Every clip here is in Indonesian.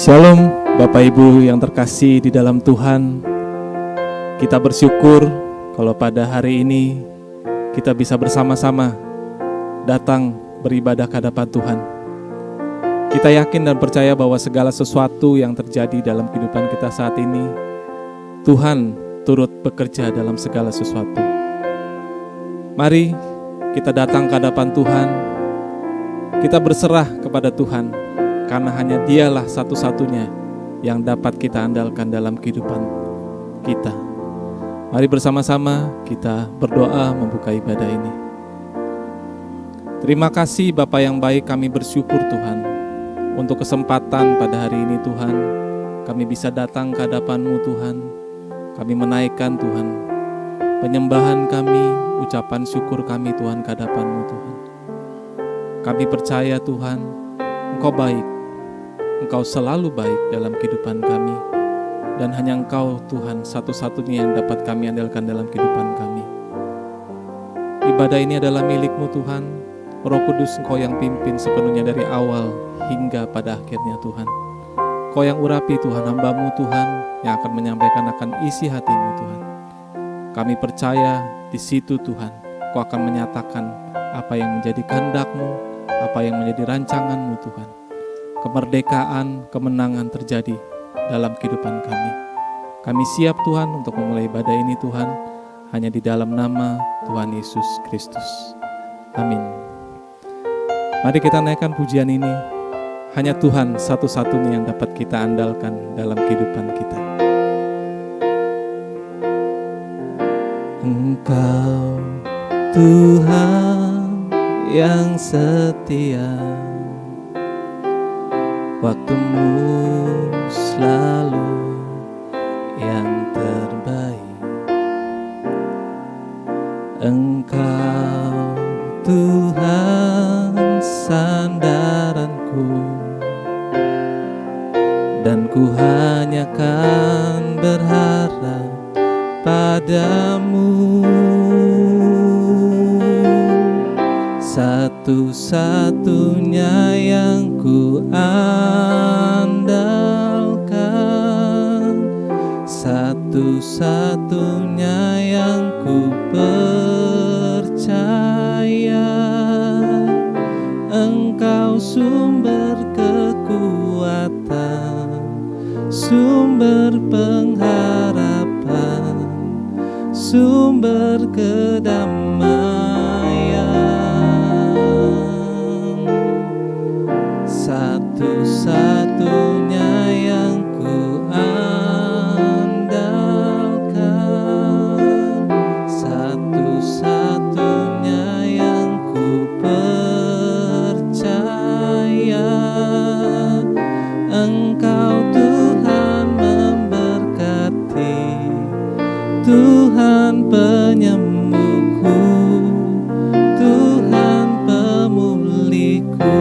Shalom Bapak Ibu yang terkasih di dalam Tuhan. Kita bersyukur kalau pada hari ini kita bisa bersama-sama datang beribadah ke hadapan Tuhan. Kita yakin dan percaya bahwa segala sesuatu yang terjadi dalam kehidupan kita saat ini, Tuhan turut bekerja dalam segala sesuatu. Mari kita datang ke hadapan Tuhan. Kita berserah kepada Tuhan, karena hanya Dialah satu-satunya yang dapat kita andalkan dalam kehidupan kita. Mari bersama-sama kita berdoa membuka ibadah ini. Terima kasih Bapa yang baik, kami bersyukur Tuhan untuk kesempatan pada hari ini Tuhan. Kami bisa datang ke hadapan-Mu Tuhan. Kami menaikkan Tuhan penyembahan kami, ucapan syukur kami Tuhan ke hadapan-Mu Tuhan. Kami percaya Tuhan, Engkau baik, Engkau selalu baik dalam kehidupan kami, dan hanya Engkau Tuhan satu-satunya yang dapat kami andalkan dalam kehidupan kami. Ibadah ini adalah milik-Mu Tuhan. Roh Kudus Engkau yang pimpin sepenuhnya dari awal hingga pada akhirnya Tuhan. Engkau yang urapi Tuhan hamba-Mu Tuhan, yang akan menyampaikan akan isi hati-Mu Tuhan. Kami percaya di situ Tuhan Engkau akan menyatakan apa yang menjadi kehendak-Mu, apa yang menjadi rancangan-Mu Tuhan. Kemerdekaan, kemenangan terjadi dalam kehidupan kami. Kami siap Tuhan untuk memulai ibadah ini Tuhan, hanya di dalam nama Tuhan Yesus Kristus. Amin. Mari kita naikkan pujian ini. Hanya Tuhan satu-satunya yang dapat kita andalkan dalam kehidupan kita. Engkau Tuhan yang setia, waktu-Mu selalu yang terbaik. Engkau Tuhan sandaranku, dan ku hanya kan berharap padamu. Satu-satunya yang ku andalkan, satu-satunya yang ku percaya. Engkau sumber kekuatan, sumber pengharapan, sumber kedamaian. Satu-satunya yang ku andalkan, satu-satunya yang ku percaya. Engkau Tuhan memberkati, Tuhan penyembuhku, Tuhan pemulihku.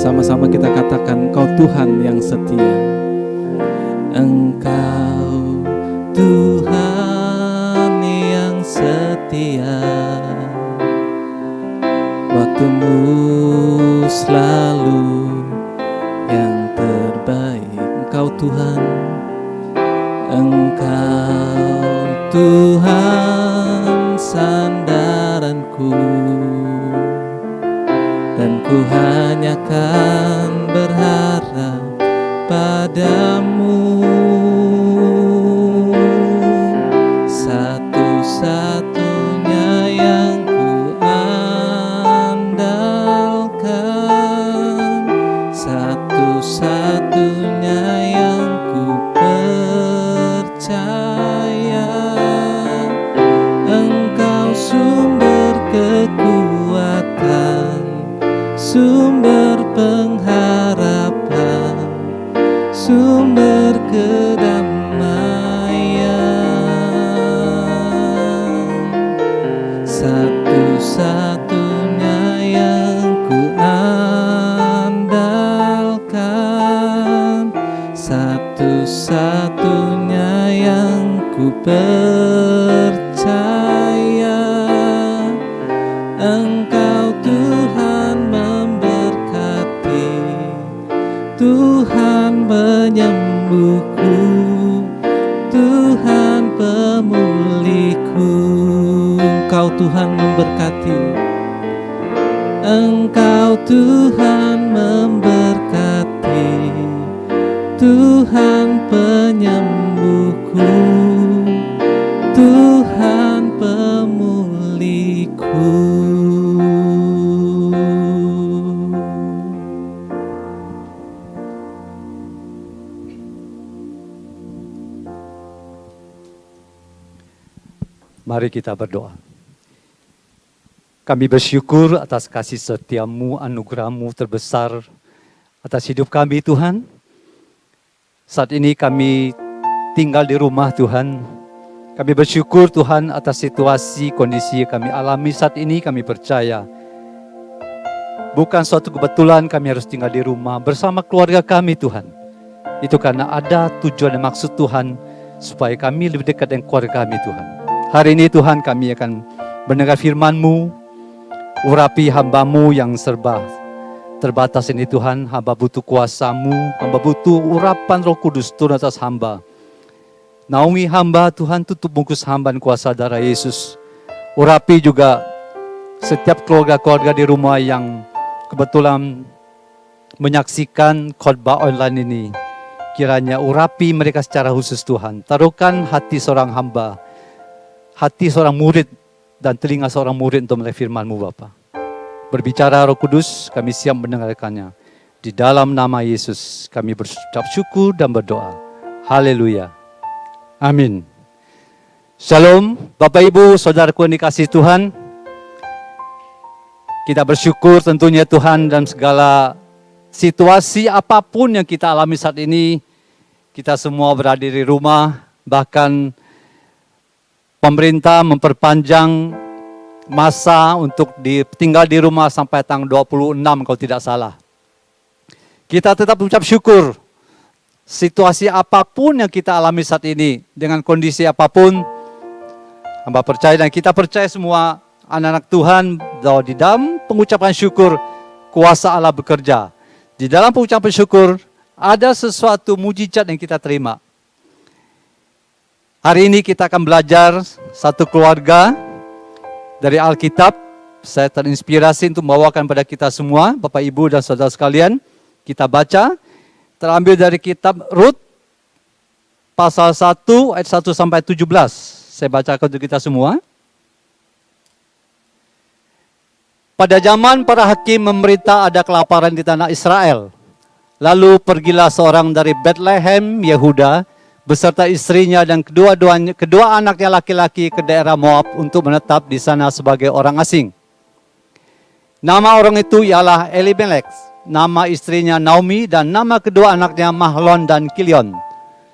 Sama-sama kita katakan, Engkau Tuhan yang setia. Engkau Tuhan yang setia, waktu-Mu selalu yang terbaik. Engkau Tuhan, Engkau Tuhan sandaranku, dan ku hanya kan berharap padamu. Satu-satunya yang ku andalkan, satu-satunya yang ku percaya. Engkau sumber kekuatan, sumber pengharapan, sumber kedamaian. Satu-satunya yang ku andalkan, satu-satunya yang ku percaya. Engkau Tuhan memberkati, Tuhan memberkati. Engkau Tuhan memberkati, Tuhan penyembuhku, Tuhan pemulihku. Mari kita berdoa. Kami bersyukur atas kasih setia-Mu, anugerah-Mu terbesar atas hidup kami, Tuhan. Saat ini kami tinggal di rumah, Tuhan. Kami bersyukur, Tuhan, atas situasi, kondisi yang kami alami saat ini. Kami percaya bukan suatu kebetulan kami harus tinggal di rumah bersama keluarga kami, Tuhan. Itu karena ada tujuan dan maksud Tuhan, supaya kami lebih dekat dengan keluarga kami, Tuhan. Hari ini, Tuhan, kami akan mendengar firman-Mu. Urapi hamba-Mu yang serba terbatas ini, Tuhan. Hamba butuh kuasa-Mu, hamba butuh urapan Roh Kudus turun atas hamba. Naungi hamba, Tuhan, tutup bungkus hamba dan kuasa darah Yesus. Urapi juga setiap keluarga-keluarga di rumah yang kebetulan menyaksikan khotbah online ini. Kiranya urapi mereka secara khusus, Tuhan. Taruhkan hati seorang hamba, hati seorang murid, dan telinga seorang murid untuk melihat firman-Mu, Bapa. Berbicara Roh Kudus, kami siap mendengarkannya. Di dalam nama Yesus, kami berucap syukur dan berdoa. Haleluya. Amin. Shalom, Bapak Ibu, Saudaraku yang dikasihi Tuhan. Kita bersyukur tentunya Tuhan dalam segala situasi apapun yang kita alami saat ini. Kita semua berada di rumah, bahkan pemerintah memperpanjang masa untuk tinggal di rumah sampai tanggal 26 kalau tidak salah. Kita tetap mengucap syukur. Situasi apapun yang kita alami saat ini, dengan kondisi apapun, hamba percaya dan kita percaya semua anak-anak Tuhan bahwa di dalam pengucapan syukur, kuasa Allah bekerja. Di dalam pengucapan syukur, ada sesuatu mujizat yang kita terima. Hari ini kita akan belajar satu keluarga dari Alkitab. Saya terinspirasi untuk membawakan pada kita semua, Bapak Ibu dan Saudara sekalian. Kita baca, terambil dari kitab Rut, pasal 1 ayat 1 sampai 17. Saya bacakan untuk kita semua. Pada zaman para hakim memerintah ada kelaparan di tanah Israel. Lalu pergilah seorang dari Bethlehem, Yehuda, beserta istrinya dan kedua anaknya laki-laki ke daerah Moab untuk menetap di sana sebagai orang asing. Nama orang itu ialah Elimelek, nama istrinya Naomi, dan nama kedua anaknya Mahlon dan Kilion.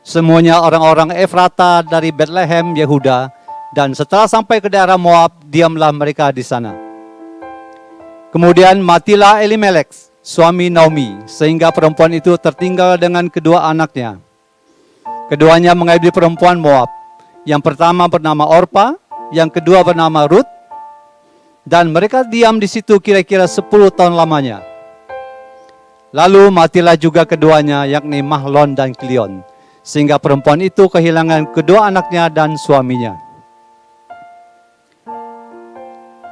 Semuanya orang-orang Efrata dari Bethlehem, Yehuda, dan setelah sampai ke daerah Moab, diamlah mereka di sana. Kemudian matilah Elimelek, suami Naomi, sehingga perempuan itu tertinggal dengan kedua anaknya. Keduanya mengabdi perempuan Moab. Yang pertama bernama Orpa, yang kedua bernama Rut. Dan mereka diam di situ kira-kira 10 tahun lamanya. Lalu matilah juga keduanya, yakni Mahlon dan Kilion. Sehingga perempuan itu kehilangan kedua anaknya dan suaminya.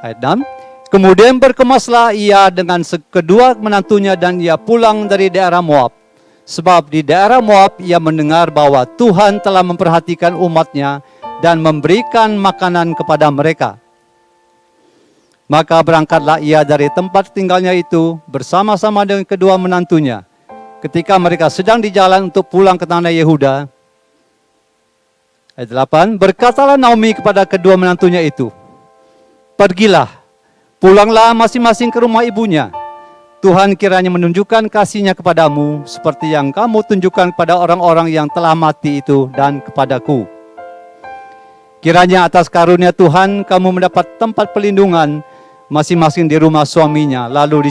Ayat 6. Kemudian berkemaslah ia dengan kedua menantunya dan ia pulang dari daerah Moab. Sebab di daerah Moab ia mendengar bahwa Tuhan telah memperhatikan umatnya dan memberikan makanan kepada mereka. Maka berangkatlah ia dari tempat tinggalnya itu bersama-sama dengan kedua menantunya. Ketika mereka sedang di jalan untuk pulang ke tanah Yehuda. Ayat 8, berkatalah Naomi kepada kedua menantunya itu, pergilah, pulanglah masing-masing ke rumah ibunya. Tuhan kiranya menunjukkan kasih-Nya kepadamu seperti yang kamu tunjukkan kepada orang-orang yang telah mati itu dan kepadaku. Kiranya atas karunia Tuhan kamu mendapat tempat pelindungan masing-masing di rumah suaminya. Lalu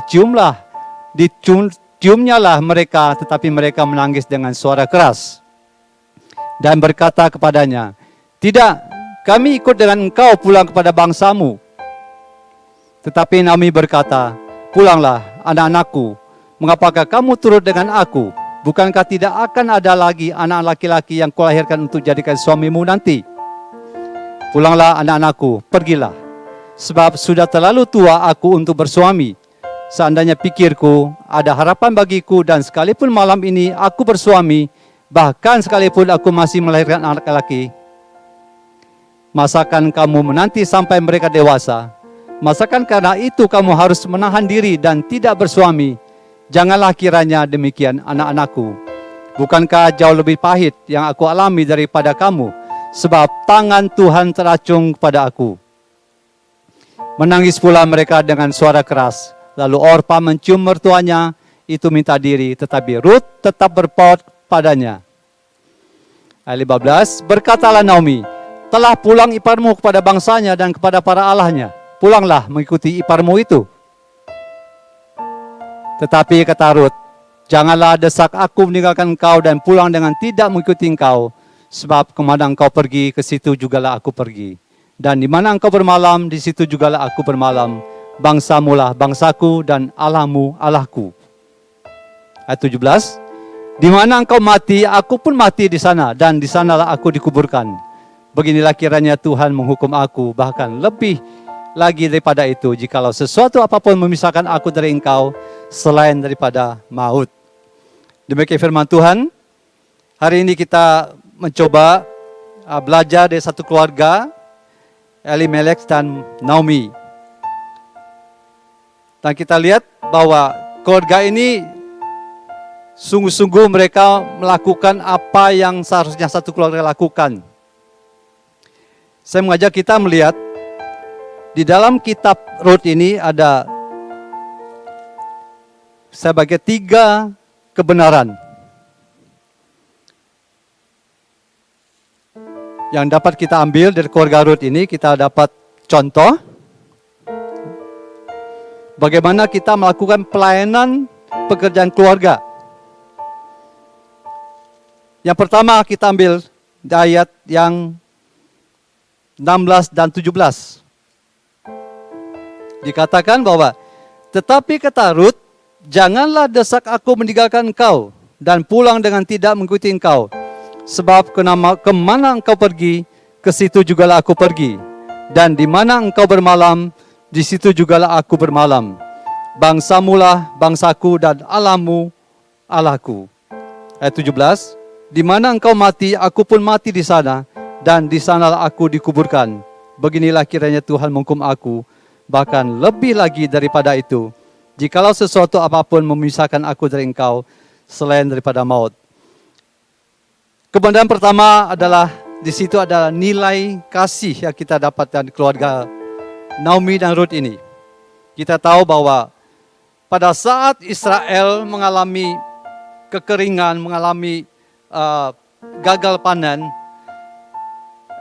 diciumnyalah mereka, tetapi mereka menangis dengan suara keras. Dan berkata kepadanya, tidak, kami ikut dengan engkau pulang kepada bangsamu. Tetapi Naomi berkata, pulanglah anak-anakku, mengapakah kamu turut dengan aku? Bukankah tidak akan ada lagi anak laki-laki yang kulahirkan untuk jadikan suamimu nanti? Pulanglah anak-anakku, pergilah. sebab sudah terlalu tua aku untuk bersuami. Seandainya pikirku, ada harapan bagiku dan sekalipun malam ini aku bersuami, bahkan sekalipun aku masih melahirkan anak laki, masakan kamu menanti sampai mereka dewasa? Masakan karena itu kamu harus menahan diri dan tidak bersuami? Janganlah kiranya demikian, anak-anakku. Bukankah jauh lebih pahit yang aku alami daripada kamu? Sebab tangan Tuhan teracung kepada aku. Menangis pula mereka dengan suara keras. Lalu Orpa mencium mertuanya, itu minta diri, tetapi Rut tetap berpaut padanya. Ayat 15, berkatalah Naomi, telah pulang iparmu kepada bangsanya dan kepada para allahnya. Pulanglah mengikuti iparmu itu. Tetapi kata Rut, janganlah desak aku meninggalkan engkau dan pulang dengan tidak mengikuti engkau, sebab kemana engkau pergi, ke situ jugalah aku pergi. Dan di mana engkau bermalam, di situ jugalah aku bermalam. Bangsamu lah bangsaku dan Allahmu Allahku. Ayat 17, di mana engkau mati, aku pun mati di sana, dan di sanalah aku dikuburkan. Beginilah kiranya Tuhan menghukum aku, bahkan lebih lagi daripada itu, jikalau sesuatu apapun memisahkan aku dari engkau, selain daripada maut. Demikian firman Tuhan. Hari ini kita mencoba belajar dari satu keluarga, Elimelek dan Naomi. Dan kita lihat bahwa keluarga ini sungguh-sungguh mereka melakukan apa yang seharusnya satu keluarga lakukan. Saya mengajak kita melihat di dalam kitab Rut ini ada sebagai 3 kebenaran yang dapat kita ambil dari keluarga Rut ini. Kita dapat contoh bagaimana kita melakukan pelayanan pekerjaan keluarga. Yang pertama kita ambil ayat yang 16 dan 17. Dikatakan bahwa, tetapi kata Rut, janganlah desak aku meninggalkan engkau dan pulang dengan tidak mengikuti engkau. Sebab kemana engkau pergi, ke situ jugalah aku pergi. Dan di mana engkau bermalam, di situ jugalah aku bermalam. Bangsamulah bangsaku dan Allahmu Allahku. Ayat 17, di mana engkau mati, aku pun mati di sana, dan di sanalah aku dikuburkan. Beginilah kiranya Tuhan menghukum aku, bahkan lebih lagi daripada itu, jikalau sesuatu apapun memisahkan aku dari engkau, selain daripada maut. Kebenaran pertama adalah, di situ adalah nilai kasih yang kita dapatkan di keluarga Naomi dan Rut ini. Kita tahu bahwa pada saat Israel mengalami kekeringan, mengalami gagal panen,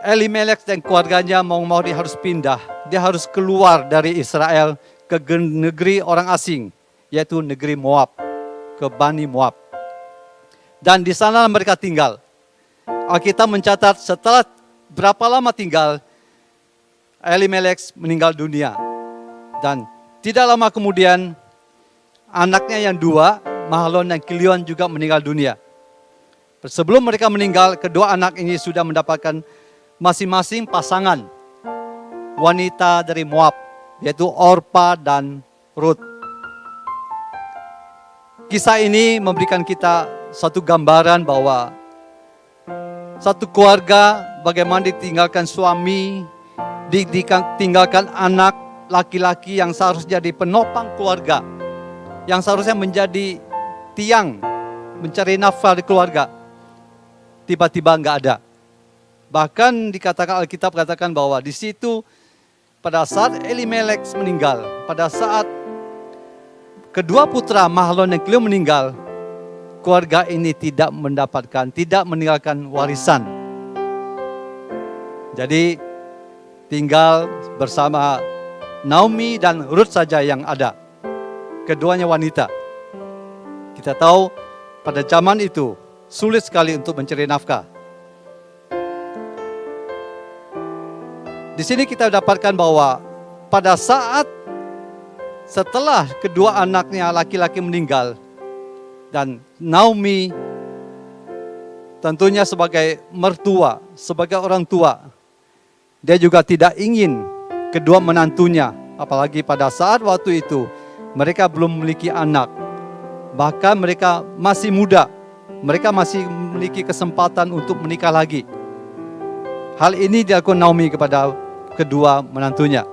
Elimelek dan keluarganya mau dia harus pindah. Dia harus keluar dari Israel ke negeri orang asing, yaitu negeri Moab, ke Bani Moab. Dan di sana mereka tinggal. Alkitab mencatat setelah berapa lama tinggal, Elimelek meninggal dunia. Dan tidak lama kemudian, anaknya yang 2, Mahlon dan Kilion juga meninggal dunia. Sebelum mereka meninggal, kedua anak ini sudah mendapatkan masing-masing pasangan wanita dari Moab, yaitu Orpa dan Rut. Kisah ini memberikan kita satu gambaran bahwa satu keluarga bagaimana ditinggalkan suami, ditinggalkan anak laki-laki yang seharusnya jadi penopang keluarga, yang seharusnya menjadi tiang mencari nafkah di keluarga, tiba-tiba nggak ada. Bahkan dikatakan Alkitab katakan bahwa di situ pada saat Elimelek meninggal, pada saat kedua putra Mahlon dan Kilion meninggal, keluarga ini tidak meninggalkan warisan. Jadi tinggal bersama Naomi dan Rut saja yang ada. Keduanya wanita. Kita tahu pada zaman itu sulit sekali untuk mencari nafkah. Di sini kita dapatkan bahwa pada saat setelah kedua anaknya laki-laki meninggal, dan Naomi tentunya sebagai mertua, sebagai orang tua, dia juga tidak ingin kedua menantunya. Apalagi pada saat waktu itu mereka belum memiliki anak. Bahkan mereka masih muda. Mereka masih memiliki kesempatan untuk menikah lagi. Hal ini dilakukan Naomi kepada kedua menantunya.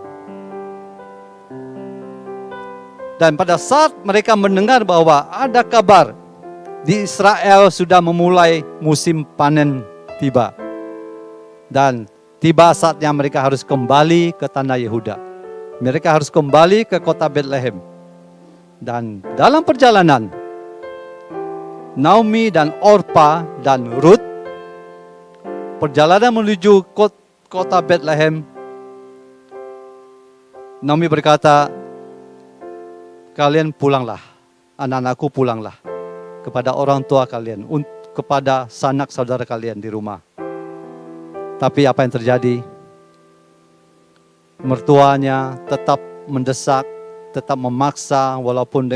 Dan pada saat mereka mendengar bahwa ada kabar di Israel sudah memulai musim panen tiba. Dan tiba saatnya mereka harus kembali ke tanah Yehuda. Mereka harus kembali ke kota Bethlehem. Dan dalam perjalanan, Naomi dan Orpa dan Ruth perjalanan menuju kota Bethlehem. Naomi berkata, kalian pulanglah, anak-anakku pulanglah kepada orang tua kalian, kepada sanak saudara kalian di rumah. Tapi apa yang terjadi? Mertuanya tetap mendesak, tetap memaksa, walaupun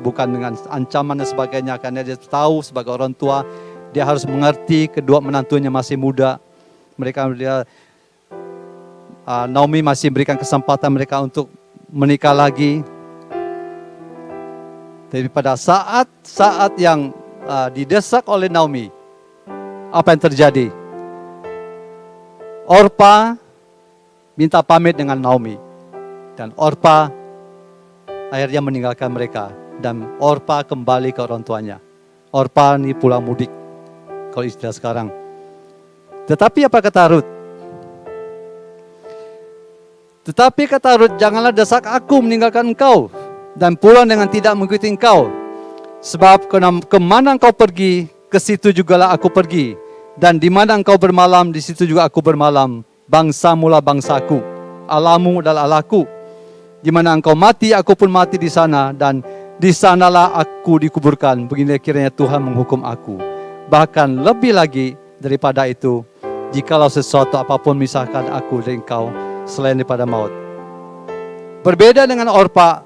bukan dengan ancaman dan sebagainya, karena dia tahu sebagai orang tua dia harus mengerti kedua menantunya masih muda. Naomi masih memberikan kesempatan mereka untuk menikah lagi. Tapi pada saat yang didesak oleh Naomi, apa yang terjadi? Orpa minta pamit dengan Naomi. Dan Orpa akhirnya meninggalkan mereka. Dan Orpa kembali ke orang tuanya. Orpa ini pulang mudik, kalau istilah sekarang. Tetapi apa kata Ruth? Tetapi kata Ruth, janganlah desak aku meninggalkan engkau dan pulang dengan tidak mengikuti engkau. Sebab kemana engkau pergi, ke situ jugalah aku pergi. Dan di mana engkau bermalam, di situ juga aku bermalam. Bangsamu lah bangsaku, Allahmu adalah Allahku. Di mana engkau mati, aku pun mati di sana. Dan di sanalah aku dikuburkan. Beginilah kiranya Tuhan menghukum aku. Bahkan lebih lagi daripada itu, jikalau sesuatu apapun misahkan aku dari engkau selain daripada maut. Berbeda dengan Orpa,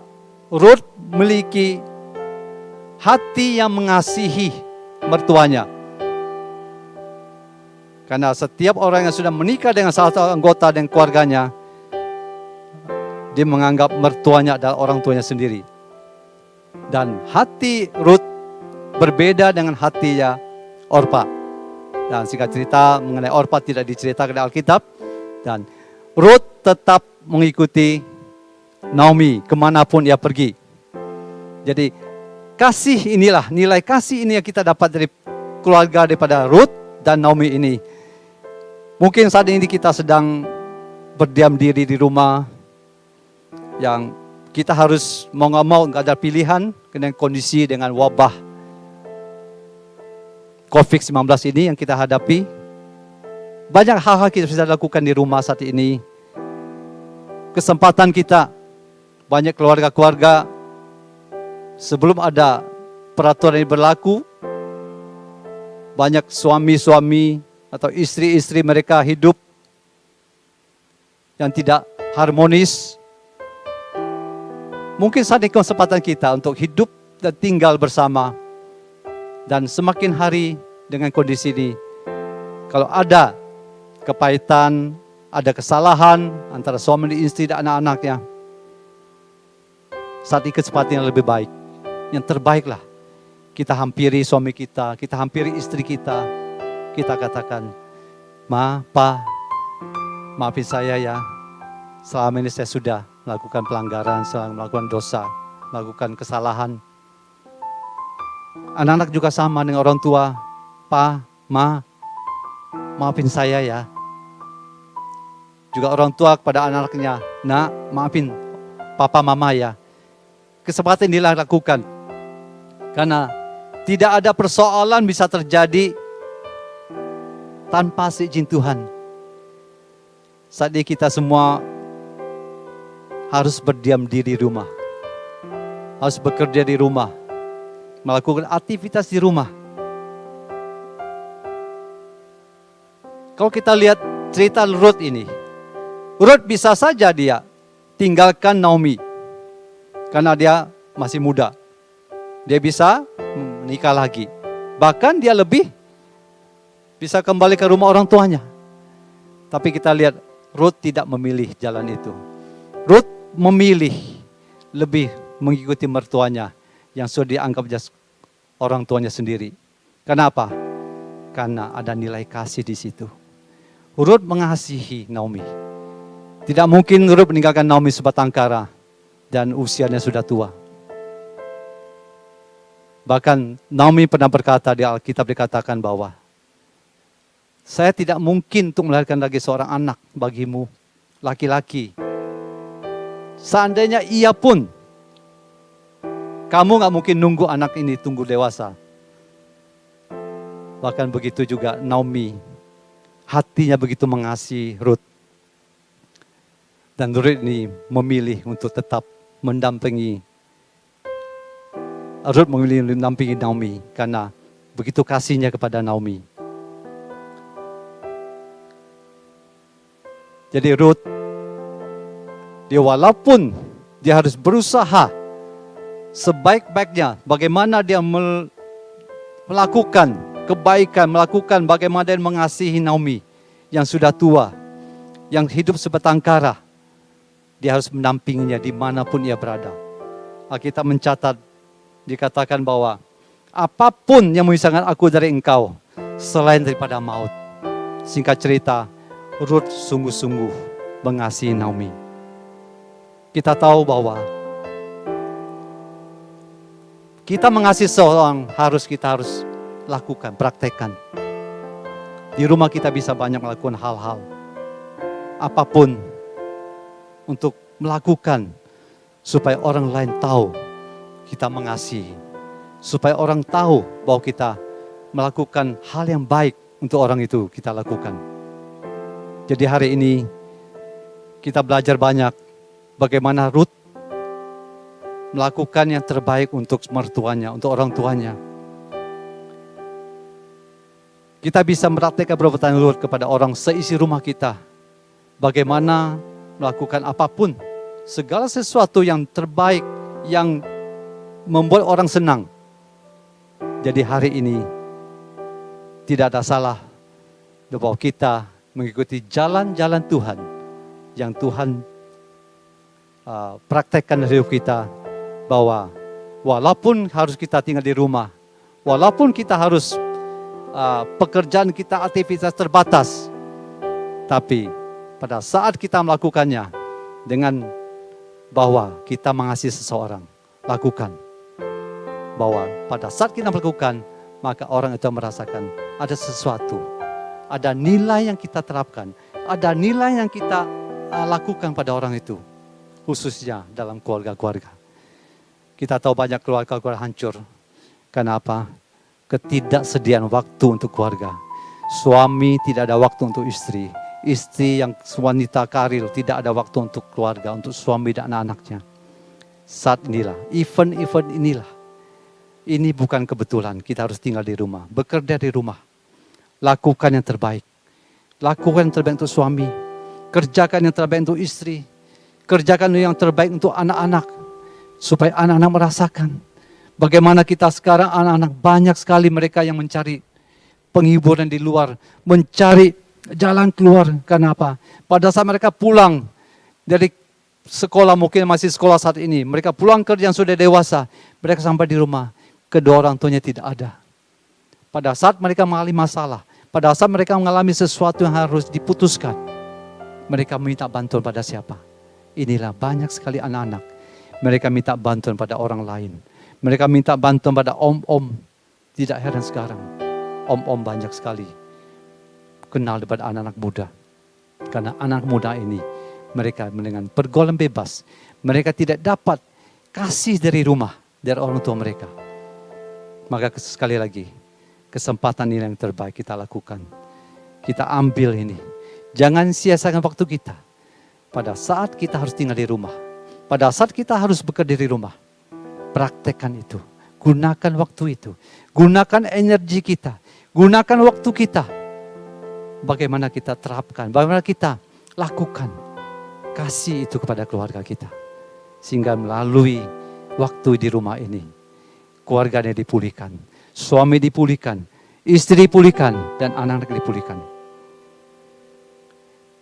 Ruth memiliki hati yang mengasihi mertuanya. Karena setiap orang yang sudah menikah dengan salah satu anggota dan keluarganya, dia menganggap mertuanya adalah orang tuanya sendiri. Dan hati Ruth berbeda dengan hatinya Orpa. Dan singkat cerita mengenai Orpa tidak diceritakan di Alkitab. Dan Ruth tetap mengikuti Naomi kemanapun ia pergi. Jadi kasih inilah, nilai kasih ini yang kita dapat dari keluarga daripada Ruth dan Naomi ini. Mungkin saat ini kita sedang berdiam diri di rumah, yang kita harus mau nggak mau nggak ada pilihan dengan kondisi dengan wabah COVID-19 ini yang kita hadapi. Banyak hal-hal kita bisa lakukan di rumah saat ini. Kesempatan kita, banyak keluarga-keluarga sebelum ada peraturan ini berlaku, banyak suami-suami atau istri-istri mereka hidup yang tidak harmonis. Mungkin saat ini kesempatan kita untuk hidup dan tinggal bersama. Dan semakin hari dengan kondisi ini, kalau ada kepahitan, ada kesalahan antara suami dan istri dan anak-anaknya, saat ini kesempatan yang lebih baik, yang terbaiklah, kita hampiri suami kita hampiri istri kita katakan, Ma, Pa, maafin saya ya, selama ini saya sudah melakukan pelanggaran, melakukan dosa, melakukan kesalahan. Anak-anak juga sama dengan orang tua, Pa, Ma, maafin saya ya. Juga orang tua kepada anak-anaknya, Nak, maafin Papa, Mama ya. Kesempatan inilah lakukan. Karena tidak ada persoalan bisa terjadi tanpa seizin Tuhan. Saat ini kita semua harus berdiam diri di rumah. Harus bekerja di rumah. Melakukan aktivitas di rumah. Kalau kita lihat cerita Ruth ini, Ruth bisa saja dia tinggalkan Naomi. Karena dia masih muda. Dia bisa menikah lagi. Bahkan dia lebih bisa kembali ke rumah orang tuanya. Tapi kita lihat Ruth tidak memilih jalan itu. Ruth memilih lebih mengikuti mertuanya yang sudah dianggap orang tuanya sendiri. Kenapa? Karena ada nilai kasih di situ. Ruth mengasihi Naomi. Tidak mungkin Ruth meninggalkan Naomi sebatang kara dan usianya sudah tua. Bahkan Naomi pernah berkata, di Alkitab dikatakan bahwa saya tidak mungkin untuk melahirkan lagi seorang anak bagimu, laki-laki. Seandainya ia pun, kamu gak mungkin nunggu anak ini tunggu dewasa. Bahkan begitu juga Naomi, hatinya begitu mengasihi Ruth. Dan Ruth ini memilih untuk tetap mendampingi. Ruth memilih mendampingi Naomi karena begitu kasihnya kepada Naomi. Jadi Ruth, dia walaupun dia harus berusaha sebaik-baiknya bagaimana dia melakukan kebaikan, melakukan bagaimana dia mengasihi Naomi yang sudah tua, yang hidup sebatang kara. Dia harus mendampinginya dimanapun ia berada. Alkitab mencatat, dikatakan bahwa apapun yang memisahkan aku dari engkau selain daripada maut. Singkat cerita, Ruth sungguh-sungguh mengasihi Naomi. Kita tahu bahwa kita mengasihi seorang kita harus lakukan, praktekkan. Di rumah kita bisa banyak melakukan hal-hal. Apapun untuk melakukan supaya orang lain tahu kita mengasihi. Supaya orang tahu bahwa kita melakukan hal yang baik untuk orang itu kita lakukan. Jadi hari ini kita belajar banyak bagaimana Ruth melakukan yang terbaik untuk mertuanya, untuk orang tuanya. Kita bisa mempraktikkan perbuatan Ruth kepada orang seisi rumah kita. Bagaimana melakukan apapun, segala sesuatu yang terbaik, yang membuat orang senang. Jadi hari ini tidak ada salah bahwa kita mengikuti jalan-jalan Tuhan yang Tuhan praktekkan dalam hidup kita, bahwa walaupun harus kita tinggal di rumah, walaupun kita harus pekerjaan kita, aktivitas terbatas, tapi pada saat kita melakukannya dengan bahwa kita mengasihi seseorang, lakukan. Bahwa pada saat kita melakukan, maka orang itu merasakan ada sesuatu, ada nilai yang kita terapkan, ada nilai yang kita lakukan pada orang itu, khususnya dalam keluarga-keluarga. Kita tahu banyak keluarga-keluarga hancur. Kenapa? Ketidaksediaan waktu untuk keluarga. Suami tidak ada waktu untuk istri. Istri yang wanita karir tidak ada waktu untuk keluarga, untuk suami dan anak-anaknya. Saat inilah, event-event inilah. Ini bukan kebetulan, kita harus tinggal di rumah, bekerja di rumah. Lakukan yang terbaik. Lakukan yang terbaik untuk suami. Kerjakan yang terbaik untuk istri. Kerjakan yang terbaik untuk anak-anak. Supaya anak-anak merasakan. Bagaimana kita sekarang anak-anak banyak sekali mereka yang mencari penghiburan di luar. Mencari jalan keluar. Kenapa? Pada saat mereka pulang dari sekolah, mungkin masih sekolah saat ini. Mereka pulang kerja yang sudah dewasa. Mereka sampai di rumah. Kedua orang tuanya tidak ada. Pada saat mereka mengalami masalah, pada saat mereka mengalami sesuatu yang harus diputuskan, mereka minta bantuan pada siapa? Inilah banyak sekali anak-anak. Mereka minta bantuan pada orang lain. Mereka minta bantuan pada om-om. Tidak heran sekarang, om-om banyak sekali kenal daripada anak-anak muda. Karena anak muda ini, mereka dengan pergaulan bebas, mereka tidak dapat kasih dari rumah, dari orang tua mereka. Maka sekali lagi, kesempatan ini yang terbaik kita lakukan. Kita ambil ini. Jangan sia-siakan waktu kita. Pada saat kita harus tinggal di rumah. Pada saat kita harus bekerja di rumah. Praktekkan itu. Gunakan waktu itu. Gunakan energi kita. Gunakan waktu kita. Bagaimana kita terapkan. Bagaimana kita lakukan. Kasih itu kepada keluarga kita. Sehingga melalui waktu di rumah ini, keluarganya dipulihkan, suami dipulihkan, istri dipulihkan, dan anak-anak dipulihkan.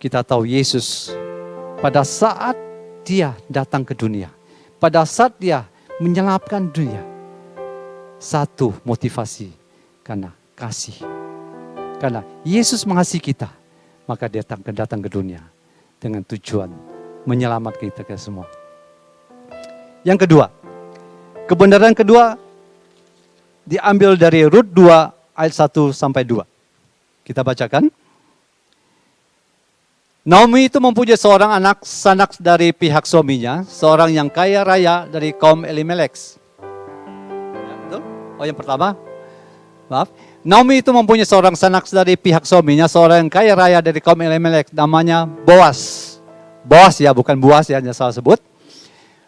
kita tahu Yesus pada saat dia datang ke dunia, pada saat dia menyelamatkan dunia, satu motivasi, karena kasih. Karena Yesus mengasihi kita, maka dia datang ke dunia dengan tujuan menyelamatkan kita semua. Yang kedua, kebenaran kedua diambil dari Rut 2 ayat 1 sampai 2. Kita bacakan. Naomi itu mempunyai seorang anak sanak dari pihak suaminya, seorang yang kaya raya dari kaum Elimelek. Ya, betul? Oh, yang pertama. Maaf. Naomi itu mempunyai seorang sanak dari pihak suaminya, seorang yang kaya raya dari kaum Elimelek, namanya Boas. Boas ya, bukan Boas ya, yang salah sebut.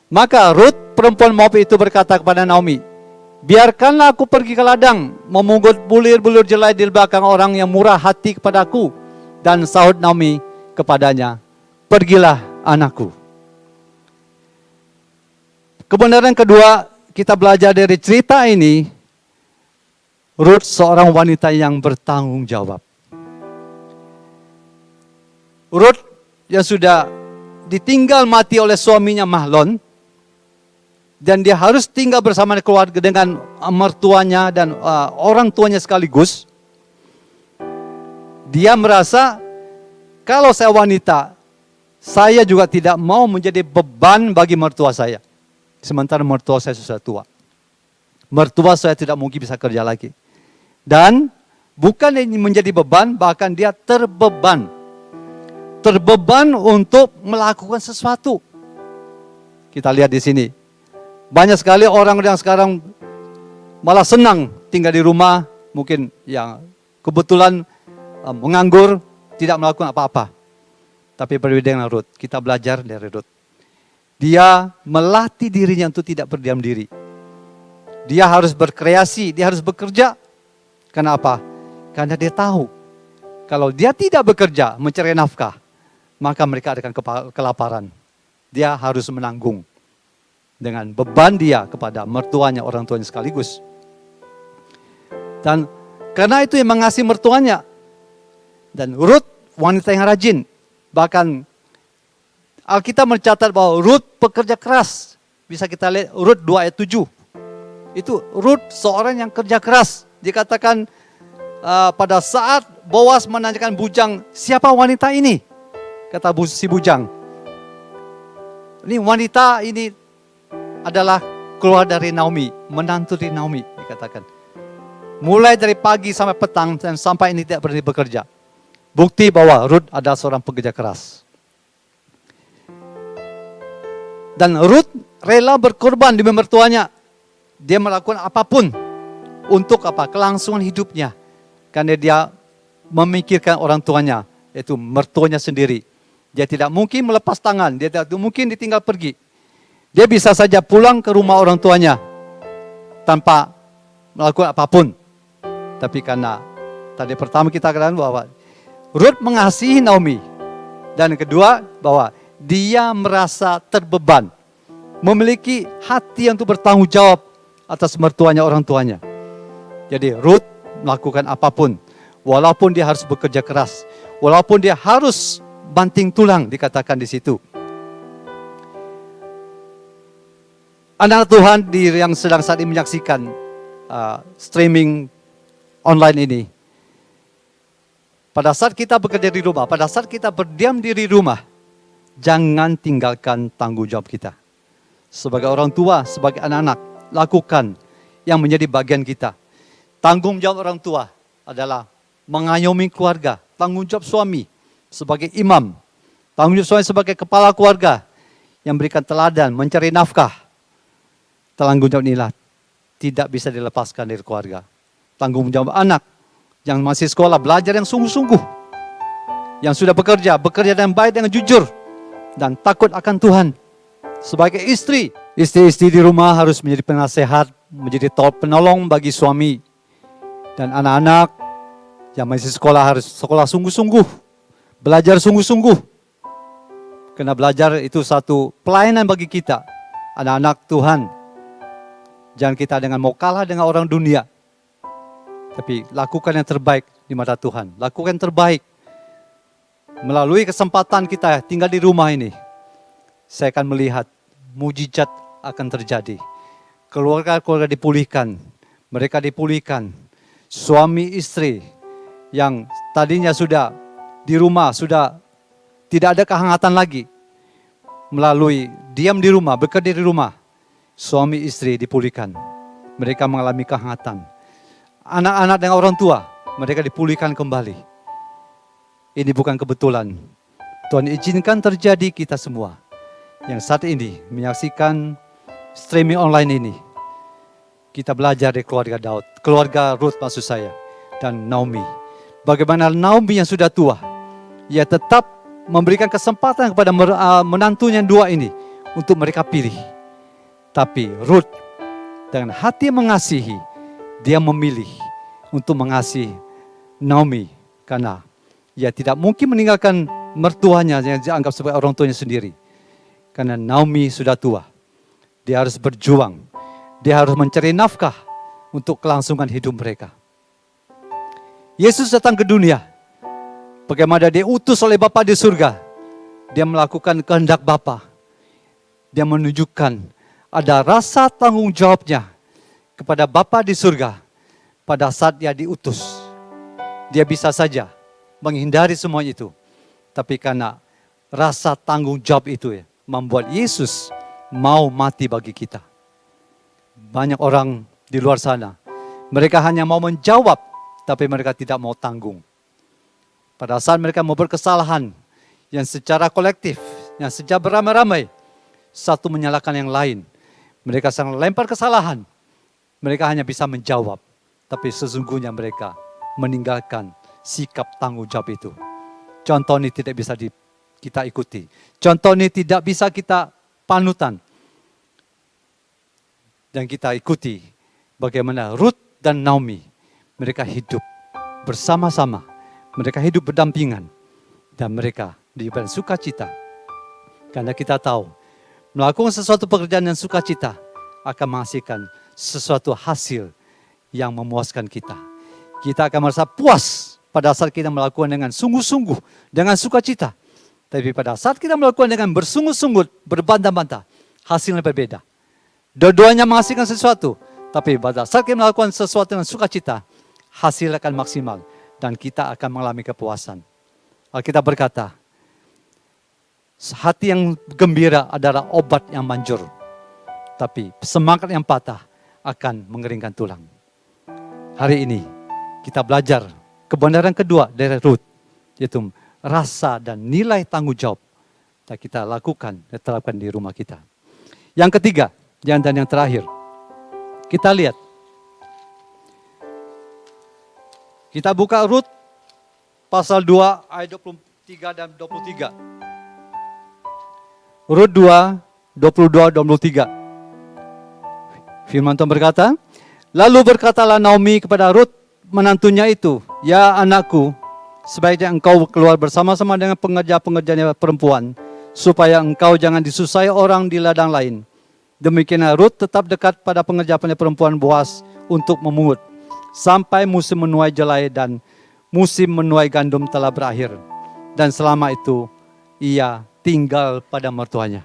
Maka Rut, perempuan Moab itu berkata kepada Naomi, biarkanlah aku pergi ke ladang, memungut bulir-bulir jelai di belakang orang yang murah hati kepadaku. Dan sahut Naomi kepadanya, pergilah anakku. Kebenaran kedua, kita belajar dari cerita ini, Rut seorang wanita yang bertanggung jawab. Rut yang sudah ditinggal mati oleh suaminya Mahlon, dan dia harus tinggal bersama keluarga dengan mertuanya dan orang tuanya sekaligus. Dia merasa, kalau saya wanita, saya juga tidak mau menjadi beban bagi mertua saya. Sementara mertua saya sudah tua. Mertua saya tidak mungkin bisa kerja lagi. Dan bukan ini menjadi beban, bahkan dia terbeban. Terbeban untuk melakukan sesuatu. Kita lihat di sini. Banyak sekali orang yang sekarang malah senang tinggal di rumah, mungkin yang kebetulan menganggur, tidak melakukan apa-apa. Tapi berbeda dengan Rut, kita belajar dari Rut. Dia melatih dirinya untuk tidak berdiam diri. Dia harus berkreasi, dia harus bekerja. Kenapa? Karena dia tahu, kalau dia tidak bekerja, mencari nafkah, maka mereka akan kelaparan. Dia harus menanggung dengan beban dia kepada mertuanya, orang tuanya sekaligus. Dan karena itu yang mengasihi mertuanya. Dan Rut wanita yang rajin. Bahkan Alkitab mencatat bahwa Rut pekerja keras. Bisa kita lihat Rut 2 ayat 7. Itu Rut seorang yang kerja keras. Dikatakan pada saat Boas menanyakan bujang, siapa wanita ini? Kata si bujang. Ini wanita ini adalah keluar dari Naomi, menantu dari Naomi, dikatakan. Mulai dari pagi sampai petang dan sampai ini tidak berhenti bekerja. Bukti bahwa Rut adalah seorang pekerja keras. Dan Rut rela berkorban demi mertuanya. Dia melakukan apapun untuk apa? Kelangsungan hidupnya. Karena dia memikirkan orang tuanya, yaitu mertuanya sendiri. Dia tidak mungkin melepas tangan, dia tidak mungkin ditinggal pergi. Dia bisa saja pulang ke rumah orang tuanya tanpa melakukan apapun. Tapi karena tadi pertama kita katakan bahwa Rut mengasihi Naomi. Dan kedua bahwa dia merasa terbeban. Memiliki hati yang untuk bertanggung jawab atas mertuanya orang tuanya. Jadi Rut melakukan apapun. Walaupun dia harus bekerja keras. Walaupun dia harus banting tulang dikatakan di situ. Anak Tuhan yang sedang saat ini menyaksikan streaming online ini. Pada saat kita bekerja di rumah, pada saat kita berdiam diri di rumah, jangan tinggalkan tanggung jawab kita. Sebagai orang tua, sebagai anak-anak, lakukan yang menjadi bagian kita. Tanggung jawab orang tua adalah mengayomi keluarga. Tanggung jawab suami sebagai imam. Tanggung jawab suami sebagai kepala keluarga yang memberikan teladan, mencari nafkah. Tanggung jawab inilah tidak bisa dilepaskan dari keluarga. Tanggung jawab anak yang masih sekolah, belajar yang sungguh-sungguh. Yang sudah bekerja dengan baik, dengan jujur. Dan takut akan Tuhan. Sebagai istri di rumah harus menjadi penasehat, menjadi penolong bagi suami. Dan anak-anak yang masih sekolah harus sekolah sungguh-sungguh. Belajar sungguh-sungguh. Karena belajar itu satu pelayanan bagi kita. Anak-anak Tuhan. Jangan kita mau kalah dengan orang dunia. Tapi lakukan yang terbaik di mata Tuhan. Lakukan yang terbaik. melalui kesempatan kita tinggal di rumah ini, saya akan melihat mujizat akan terjadi. Keluarga-keluarga dipulihkan, mereka dipulihkan. Suami istri yang tadinya sudah di rumah, sudah tidak ada kehangatan lagi. Melalui diam di rumah, bekerja di rumah, suami istri dipulihkan. Mereka mengalami kehangatan. Anak-anak dan orang tua, mereka dipulihkan kembali. Ini bukan kebetulan. Tuhan izinkan terjadi kita semua yang saat ini menyaksikan streaming online ini. Kita belajar dari keluarga Daud, keluarga Ruth maksud saya, dan Naomi. Bagaimana Naomi yang sudah tua, ia tetap memberikan kesempatan kepada menantunya dua ini untuk mereka pilih. Tapi Ruth dengan hati mengasihi, dia memilih untuk mengasihi Naomi karena ia tidak mungkin meninggalkan mertuanya yang dianggap sebagai orang tuanya sendiri. Karena Naomi sudah tua. Dia harus berjuang. Dia harus mencari nafkah untuk kelangsungan hidup mereka. Yesus datang ke dunia. Bagaimana dia utus oleh Bapa di surga. Dia melakukan kehendak Bapa. Dia menunjukkan ada rasa tanggung jawabnya kepada Bapa di surga pada saat dia diutus. Dia bisa saja menghindari semua itu. Tapi karena rasa tanggung jawab itu membuat Yesus mau mati bagi kita. Banyak orang di luar sana, mereka hanya mau menjawab, tapi mereka tidak mau tanggung. Pada saat mereka mau berkesalahan, yang secara kolektif, yang secara beramai-ramai, satu menyalahkan yang lain. Mereka sedang lempar kesalahan, mereka hanya bisa menjawab, tapi sesungguhnya mereka meninggalkan sikap tanggung jawab itu. Contoh ini tidak bisa kita ikuti. Contoh ini tidak bisa kita panutan. Dan kita ikuti bagaimana Ruth dan Naomi, mereka hidup bersama-sama. Mereka hidup berdampingan. Dan mereka diberikan sukacita. Karena kita tahu, melakukan sesuatu pekerjaan yang sukacita akan menghasilkan sesuatu hasil yang memuaskan kita. Kita akan merasa puas pada saat kita melakukan dengan sungguh-sungguh, dengan sukacita. Tapi pada saat kita melakukan dengan bersungguh-sungguh, berbantah-bantah, hasilnya berbeda. Dua-duanya menghasilkan sesuatu, tapi pada saat kita melakukan sesuatu dengan sukacita, hasil akan maksimal dan kita akan mengalami kepuasan. Alkitab berkata, hati yang gembira adalah obat yang manjur, tapi semangat yang patah akan mengeringkan tulang. Hari ini kita belajar kebenaran kedua dari Ruth, yaitu rasa dan nilai tanggung jawab yang kita lakukan dan terapkan di rumah kita. Yang ketiga, dan yang terakhir, kita lihat. Kita buka Ruth pasal 2 ayat 23 dan 23. Ruth 2, 22-23. Firman Tuhan berkata, lalu berkatalah Naomi kepada Ruth menantunya itu, ya anakku, sebaiknya engkau keluar bersama-sama dengan pengerja-pengerjanya perempuan, supaya engkau jangan disusahai orang di ladang lain. Demikianlah Ruth tetap dekat pada pengerja-pengerja perempuan Boas untuk memungut, sampai musim menuai jelai dan musim menuai gandum telah berakhir. Dan selama itu ia tinggal pada mertuanya.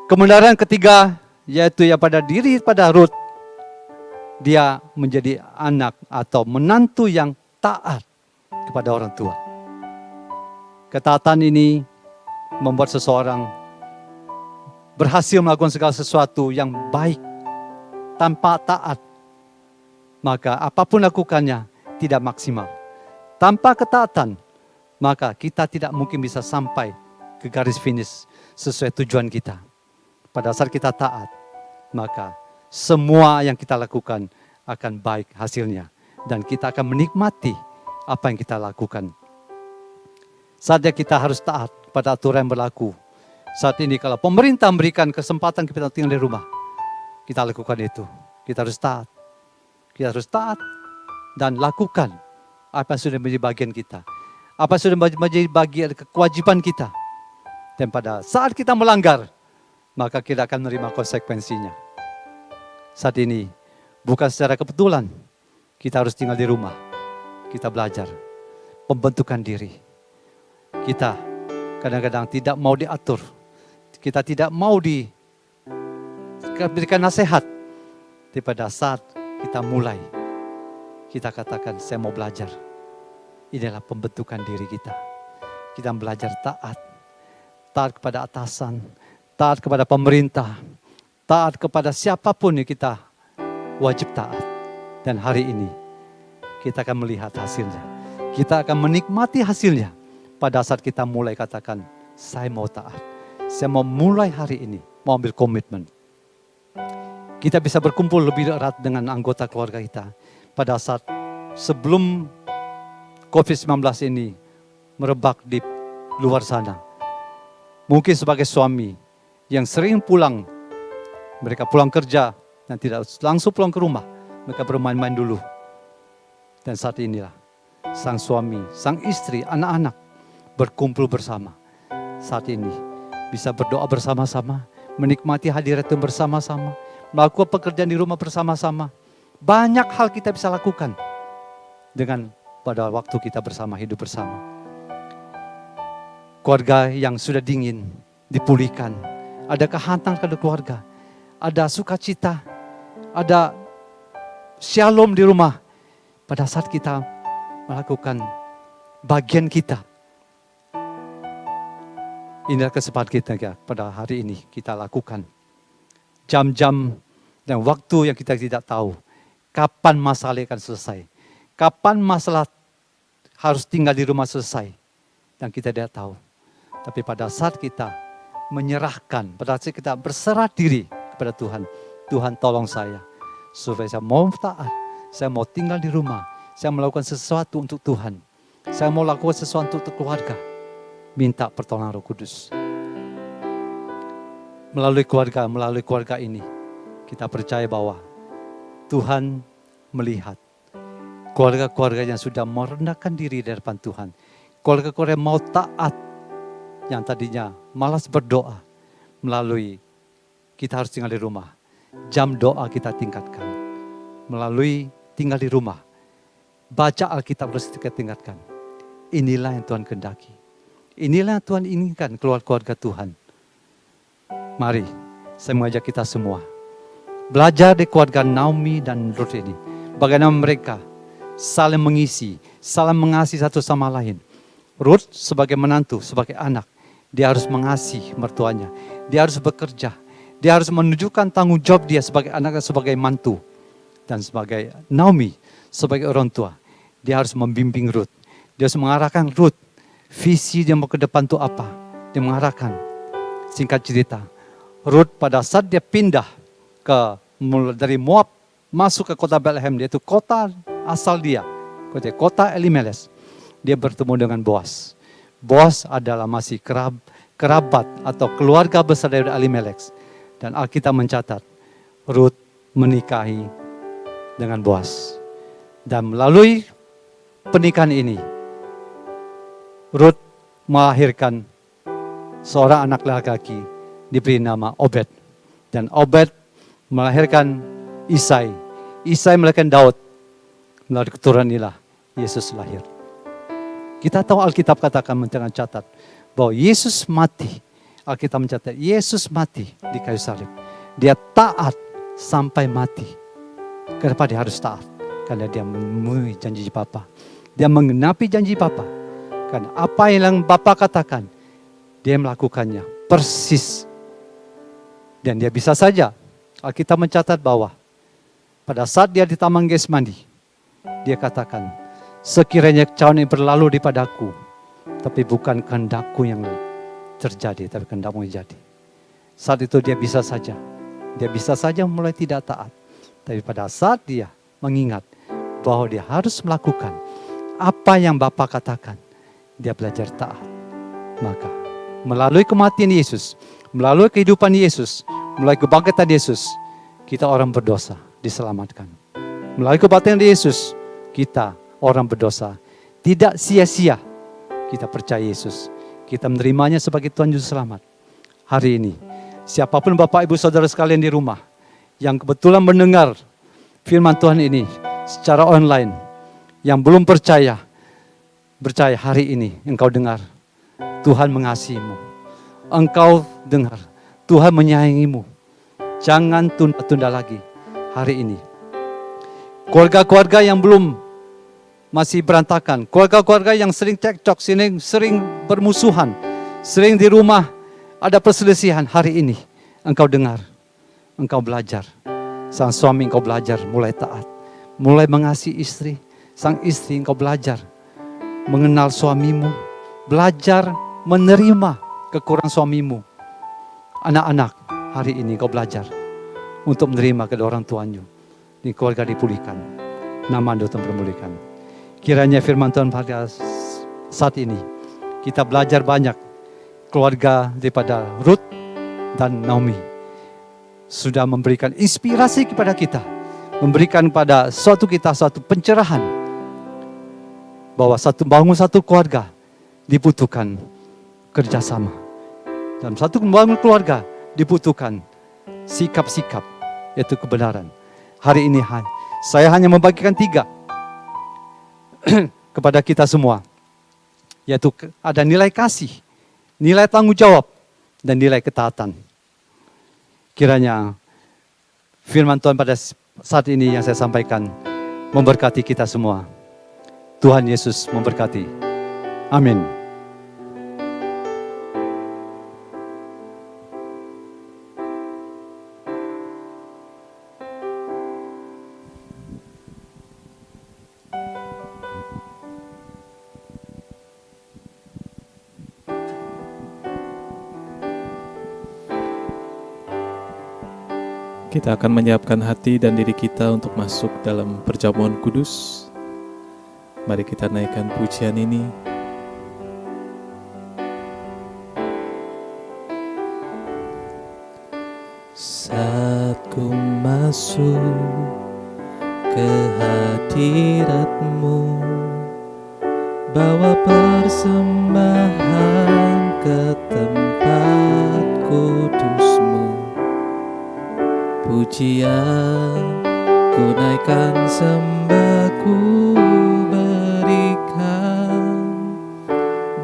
Kebenaran ketiga, yaitu ya pada diri pada Ruth, dia menjadi anak atau menantu yang taat kepada orang tua. Ketaatan ini membuat seseorang berhasil melakukan segala sesuatu yang baik. Tanpa taat, maka apapun lakukannya tidak maksimal. Tanpa ketaatan, maka kita tidak mungkin bisa sampai ke garis finish sesuai tujuan kita. Pada saat kita taat, maka semua yang kita lakukan akan baik hasilnya. Dan kita akan menikmati apa yang kita lakukan. Saatnya kita harus taat pada aturan yang berlaku. Saat ini kalau pemerintah memberikan kesempatan kita tinggal di rumah, kita lakukan itu. Kita harus taat. Kita harus taat dan lakukan apa yang sudah menjadi bagian kita. Apa yang sudah menjadi bagian kewajiban kita. Dan pada saat kita melanggar, maka kita akan menerima konsekuensinya. Saat ini, bukan secara kebetulan, kita harus tinggal di rumah. Kita belajar pembentukan diri. Kita kadang-kadang tidak mau diatur. Kita tidak mau diberikan nasihat. Tapi pada saat kita mulai, kita katakan, saya mau belajar. Inilah pembentukan diri kita. Kita belajar taat. Taat kepada atasan, taat kepada pemerintah, taat kepada siapapun yang kita wajib taat. Dan hari ini kita akan melihat hasilnya. Kita akan menikmati hasilnya pada saat kita mulai katakan, saya mau taat. Saya mau mulai hari ini, mau ambil komitmen. Kita bisa berkumpul lebih erat dengan anggota keluarga kita pada saat sebelum COVID-19 ini merebak di luar sana. Mungkin sebagai suami yang sering pulang, mereka pulang kerja dan tidak langsung pulang ke rumah. Mereka bermain-main dulu. Dan saat inilah sang suami, sang istri, anak-anak berkumpul bersama. Saat ini bisa berdoa bersama-sama, menikmati hadirat Tuhan bersama-sama, melakukan pekerjaan di rumah bersama-sama. Banyak hal kita bisa lakukan dengan pada waktu kita bersama, hidup bersama. Keluarga yang sudah dingin dipulihkan. Ada kehangatan pada keluarga. Ada sukacita. Ada shalom di rumah. Pada saat kita melakukan bagian kita. Inilah kesempatan kita pada hari ini kita lakukan. Jam-jam dan waktu yang kita tidak tahu. Kapan masalah akan selesai. Kapan masalah harus tinggal di rumah selesai. Dan kita tidak tahu. Tapi pada saat kita menyerahkan, pada saat kita berserah diri kepada Tuhan. Tuhan tolong saya. Supaya saya mau taat. Saya mau tinggal di rumah. Saya melakukan sesuatu untuk Tuhan. Saya mau lakukan sesuatu untuk keluarga. Minta pertolongan Roh Kudus. Melalui keluarga ini. Kita percaya bahwa Tuhan melihat. Keluarga-keluarga yang sudah merendahkan diri di depan Tuhan. Keluarga-keluarga yang mau taat. Yang tadinya malas berdoa. Melalui kita harus tinggal di rumah. Jam doa kita tingkatkan. Melalui tinggal di rumah. Baca Alkitab harus kita tingkatkan. Inilah yang Tuhan kehendaki. Inilah yang Tuhan inginkan keluarga Tuhan. Mari saya mengajak kita semua. Belajar di keluarga Naomi dan Ruth ini. Bagaimana mereka saling mengisi, saling mengasihi satu sama lain. Ruth sebagai menantu, sebagai anak. Dia harus mengasihi mertuanya. Dia harus bekerja. Dia harus menunjukkan tanggung jawab dia sebagai anak, sebagai mantu. Dan sebagai Naomi, sebagai orang tua. Dia harus membimbing Ruth. Dia harus mengarahkan Ruth. Visi dia mau ke depan itu apa? Dia mengarahkan. Singkat cerita. Ruth pada saat dia pindah dari Moab masuk ke kota Bethlehem. Dia itu kota asal dia. Kota Elimelech. Dia bertemu dengan Boaz. Boaz adalah masih kerabat atau keluarga besar dari Elimelech. Dan Alkitab mencatat, Ruth menikahi dengan Boaz. Dan melalui pernikahan ini, Ruth melahirkan seorang anak laki-laki diberi nama Obed. Dan Obed melahirkan Isai. Isai melahirkan Daud. Melalui keturunan inilah Yesus lahir. Kita tahu Alkitab katakan dengan catat bahwa Yesus mati. Alkitab mencatat Yesus mati di kayu salib. Dia taat sampai mati. Kenapa dia harus taat? Karena dia memenuhi janji Bapa. Dia mengenapi janji Bapa. Karena apa yang Bapa katakan, dia melakukannya persis. Dan dia bisa saja. Alkitab mencatat bahwa pada saat dia di Taman Getsemani, dia katakan, sekiranya cawan ini berlalu daripada-Ku, tapi bukan kehendak-Ku yang terjadi, tapi kehendak-Mu yang jadi. Saat itu dia bisa saja mulai tidak taat. Tapi pada saat dia mengingat bahwa dia harus melakukan apa yang Bapa katakan, dia belajar taat. Maka melalui kematian Yesus, melalui kehidupan Yesus, melalui kebangkitan Yesus, kita orang berdosa diselamatkan. Melalui kebangkitan Yesus, kita orang berdosa tidak sia-sia. Kita percaya Yesus, kita menerimanya sebagai Tuhan Juru Selamat. Hari ini, siapapun Bapak Ibu Saudara sekalian di rumah yang kebetulan mendengar firman Tuhan ini secara online, yang belum percaya, percaya hari ini engkau dengar Tuhan mengasihimu. Engkau dengar Tuhan menyayangimu. Jangan tunda-tunda lagi hari ini. Keluarga-keluarga yang belum masih berantakan, keluarga-keluarga yang sering cekcok, sering bermusuhan, sering di rumah ada perselisihan, hari ini engkau dengar, engkau belajar. Sang suami engkau belajar mulai taat, mulai mengasihi istri. Sang istri engkau belajar mengenal suamimu, belajar menerima kekurangan suamimu. Anak-anak, hari ini engkau belajar untuk menerima kedua orang tuanya. Di keluarga dipulihkan, nama Tuhan termuliakan. Kiranya firman Tuhan pada saat ini kita belajar banyak. Keluarga daripada Ruth dan Naomi sudah memberikan inspirasi kepada kita, memberikan pada suatu pencerahan bahwa bangun satu keluarga dibutuhkan kerjasama. Dalam satu membangun keluarga dibutuhkan sikap-sikap, yaitu kebenaran. Hari ini saya hanya membagikan 3 kepada kita semua, yaitu ada nilai kasih, nilai tanggung jawab, dan nilai ketaatan. Kiranya firman Tuhan pada saat ini yang saya sampaikan memberkati kita semua. Tuhan Yesus memberkati. Amin. Kita akan menyiapkan hati dan diri kita untuk masuk dalam perjamuan kudus. Mari kita naikkan pujian ini. Saat ku masuk ke hadirat-Mu, bawa persembahan ke tempat kudus-Mu. Pujian ku naikkan, sembah ku berikan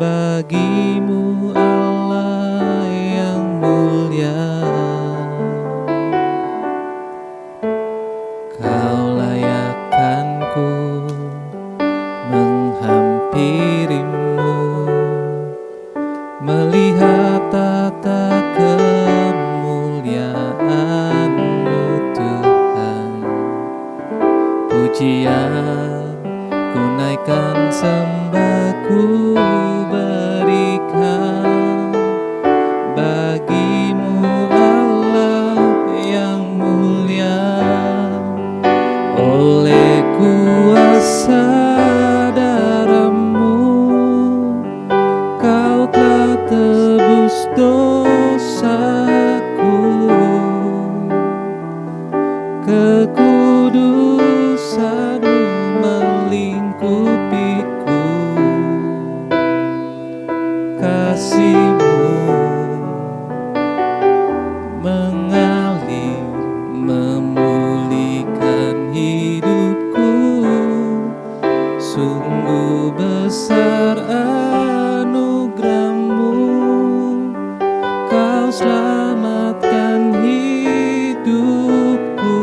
bagi-Mu Allah yang mulia. Kau layakkan ku menghampiri-Mu, melihat tata kemuliaan-Mu Tuhan. Pujian ku naikkan, sembah ku berikan bagi-Mu Allah yang mulia. Oleh kuasa darah-Mu, Kau telah tebus dosaku. Kekudusan-Mu melingkupiku. Kasih-Mu mengalir, memulihkan hidupku. Sungguh besar anugerah-Mu, Kau selamatkan hidupku.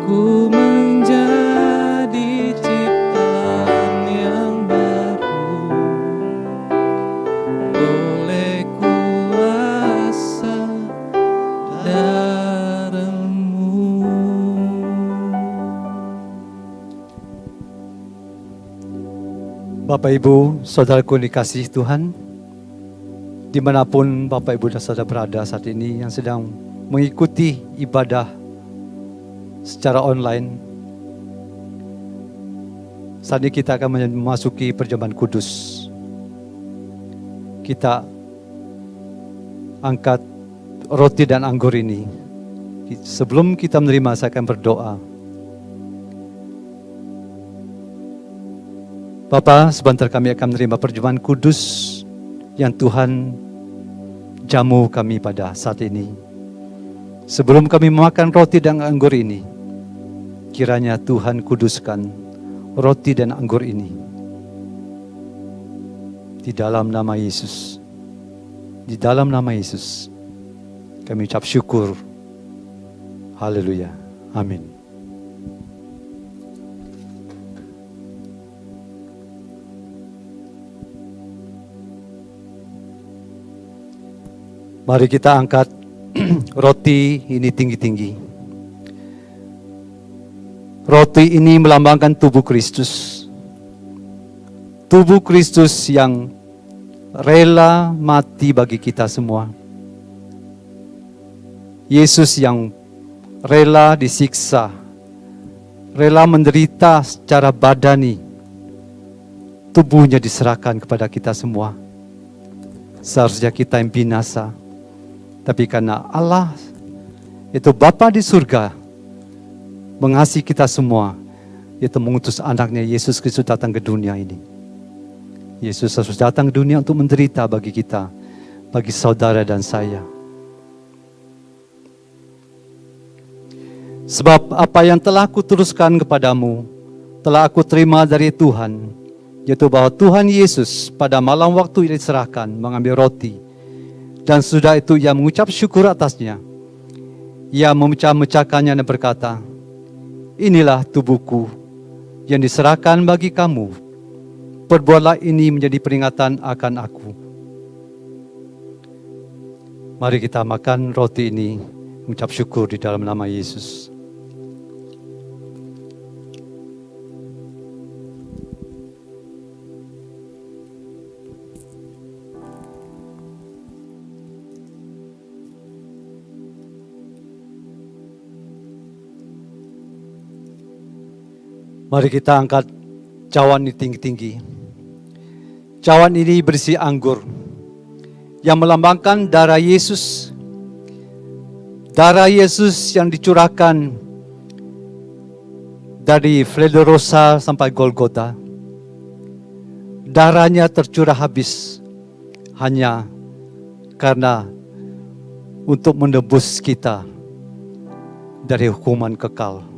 Ku menjadi ciptaan yang baru oleh kuasa darah-Mu. Bapak Ibu, saudaraku dikasihi Tuhan, dimanapun Bapak Ibu dan saudara berada saat ini yang sedang mengikuti ibadah secara online, saat ini kita akan memasuki perjamuan kudus. Kita angkat roti dan anggur ini. Sebelum kita menerima, saya akan berdoa. Bapa, sebentar kami akan menerima perjamuan kudus yang Tuhan jamu kami pada saat ini. Sebelum kami memakan roti dan anggur ini, kiranya Tuhan kuduskan roti dan anggur ini. Di dalam nama Yesus. Di dalam nama Yesus. Kami ucap syukur. Haleluya. Amin. Mari kita angkat roti ini tinggi-tinggi. Roti ini melambangkan tubuh Kristus. Tubuh Kristus yang rela mati bagi kita semua. Yesus yang rela disiksa, rela menderita secara badani. Tubuhnya diserahkan kepada kita semua. Seharusnya kita yang binasa. Tapi karena Allah, itu Bapa di surga, mengasihi kita semua, yaitu mengutus anaknya Yesus Kristus datang ke dunia ini. Yesus harus datang ke dunia untuk menderita bagi kita, bagi saudara dan saya. Sebab apa yang telah aku teruskan kepadamu, telah aku terima dari Tuhan, yaitu bahwa Tuhan Yesus pada malam waktu diserahkan mengambil roti, dan sudah itu ia mengucap syukur atasnya. Ia memecah-mecahkannya dan berkata, inilah tubuhku yang diserahkan bagi kamu. Perbuatlah ini menjadi peringatan akan aku. Mari kita makan roti ini, mengucap syukur di dalam nama Yesus. Mari kita angkat cawan ini tinggi-tinggi. Cawan ini berisi anggur yang melambangkan darah Yesus. Darah Yesus yang dicurahkan dari Dolorosa sampai Golgota. Darahnya tercurah habis hanya karena untuk menebus kita dari hukuman kekal.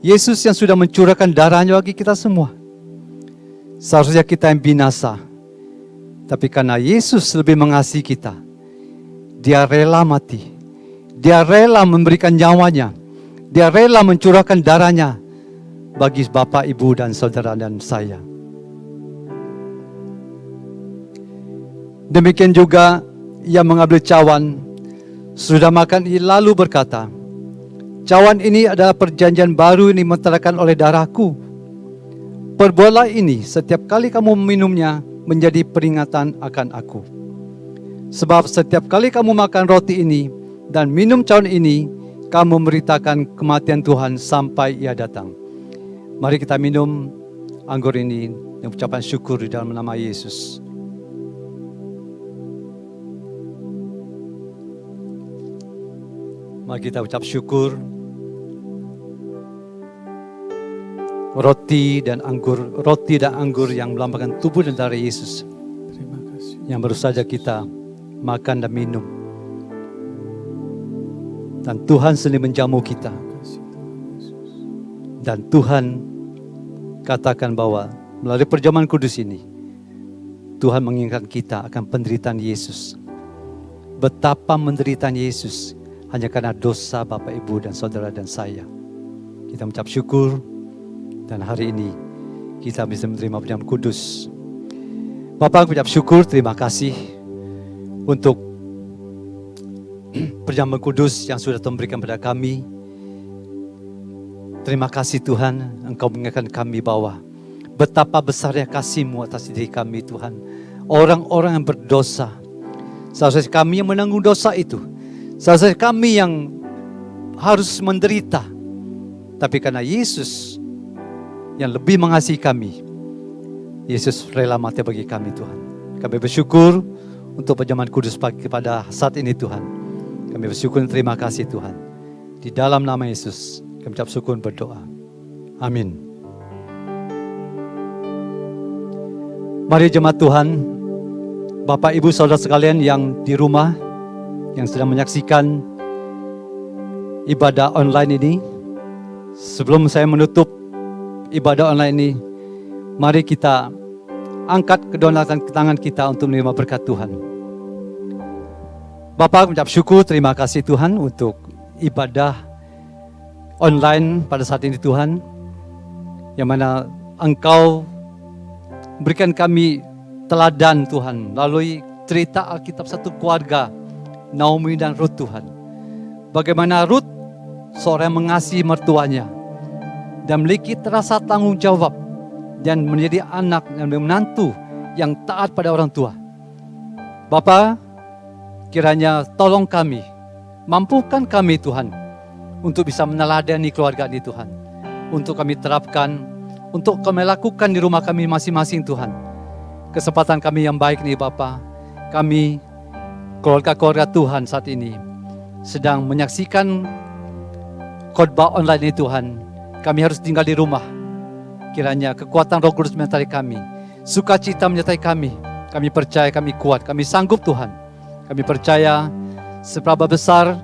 Yesus yang sudah mencurahkan darahnya bagi kita semua. Seharusnya kita yang binasa. Tapi karena Yesus lebih mengasihi kita, Dia rela mati. Dia rela memberikan nyawanya. Dia rela mencurahkan darahnya bagi Bapak, Ibu, dan saudara dan saya. Demikian juga Ia mengambil cawan, sudah makan lalu berkata, cawan ini adalah perjanjian baru yang dimeteraikan oleh darahku. Perbuatlah ini setiap kali kamu meminumnya menjadi peringatan akan aku. Sebab setiap kali kamu makan roti ini dan minum cawan ini, kamu memberitakan kematian Tuhan sampai Ia datang. Mari kita minum anggur ini dan ucapan syukur di dalam nama Yesus. Mari kita ucap syukur. Roti dan anggur yang melambangkan tubuh dan darah Yesus. Terima kasih. Yang baru saja kita makan dan minum. Dan Tuhan sendiri menjamu kita. Dan Tuhan katakan bahwa melalui perjamuan kudus ini, Tuhan mengingatkan kita akan penderitaan Yesus. Betapa penderitaan Yesus hanya karena dosa Bapak, Ibu, dan saudara dan saya. Kita mengucap syukur. Dan hari ini kita bisa menerima perjamuan kudus. Bapak, ucap syukur, terima kasih untuk perjamuan kudus yang sudah Tuhan berikan kepada kami. Terima kasih Tuhan, Engkau mengingatkan kami bahwa betapa besarnya kasih-Mu atas diri kami Tuhan. Orang-orang yang berdosa, seharusnya kami yang menanggung dosa itu. Seharusnya kami yang harus menderita. Tapi karena Yesus yang lebih mengasihi kami, Yesus rela mati bagi kami Tuhan. Kami bersyukur untuk perjamuan kudus pada saat ini Tuhan. Kami bersyukur dan terima kasih Tuhan. Di dalam nama Yesus kami ucap syukur berdoa. Amin. Mari jemaat Tuhan, Bapak, Ibu, saudara sekalian yang di rumah, yang sedang menyaksikan ibadah online ini. Sebelum saya menutup ibadah online ini, mari kita angkat kedua tangan kita untuk menerima berkat Tuhan. Bapa, mengucap syukur, terima kasih Tuhan untuk ibadah online pada saat ini Tuhan, yang mana Engkau berikan kami teladan Tuhan, melalui cerita Alkitab satu keluarga, Naomi dan Ruth Tuhan. Bagaimana Ruth, seorang yang mengasihi mertuanya, dan memiliki rasa tanggung jawab, dan menjadi anak dan menantu yang taat pada orang tua. Bapa, kiranya tolong kami, mampukan kami Tuhan, untuk bisa meneladani keluarga ini Tuhan. Untuk kami terapkan, untuk kami lakukan di rumah kami masing-masing Tuhan. Kesempatan kami yang baik nih Bapa, kami keluarga-keluarga Tuhan saat ini sedang menyaksikan khotbah online ini Tuhan. Kami harus tinggal di rumah. Kiranya kekuatan Roh Kudus menyertai kami, sukacita menyertai kami. Kami percaya kami kuat, kami sanggup Tuhan. Kami percaya seberapa besar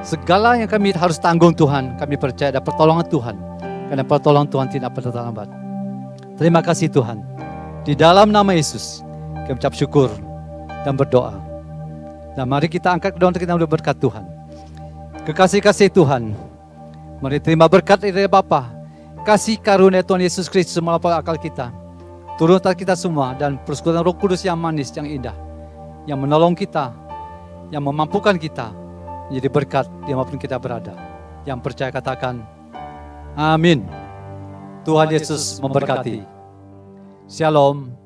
segala yang kami harus tanggung Tuhan. Kami percaya ada pertolongan Tuhan, karena pertolongan Tuhan tidak pernah terlambat. Terima kasih Tuhan. Di dalam nama Yesus kami ucap syukur dan berdoa. Dan mari kita angkat kedua kita untuk berkat Tuhan. Kekasih-kasih Tuhan, mari terima berkat dari Bapa. Kasih karunia Tuhan Yesus Kristus melampaui akal kita. Turun atas kita semua, dan persekutuan Roh Kudus yang manis, yang indah, yang menolong kita, yang memampukan kita menjadi berkat dimanapun kita berada. Yang percaya katakan, amin. Tuhan Yesus memberkati. Shalom.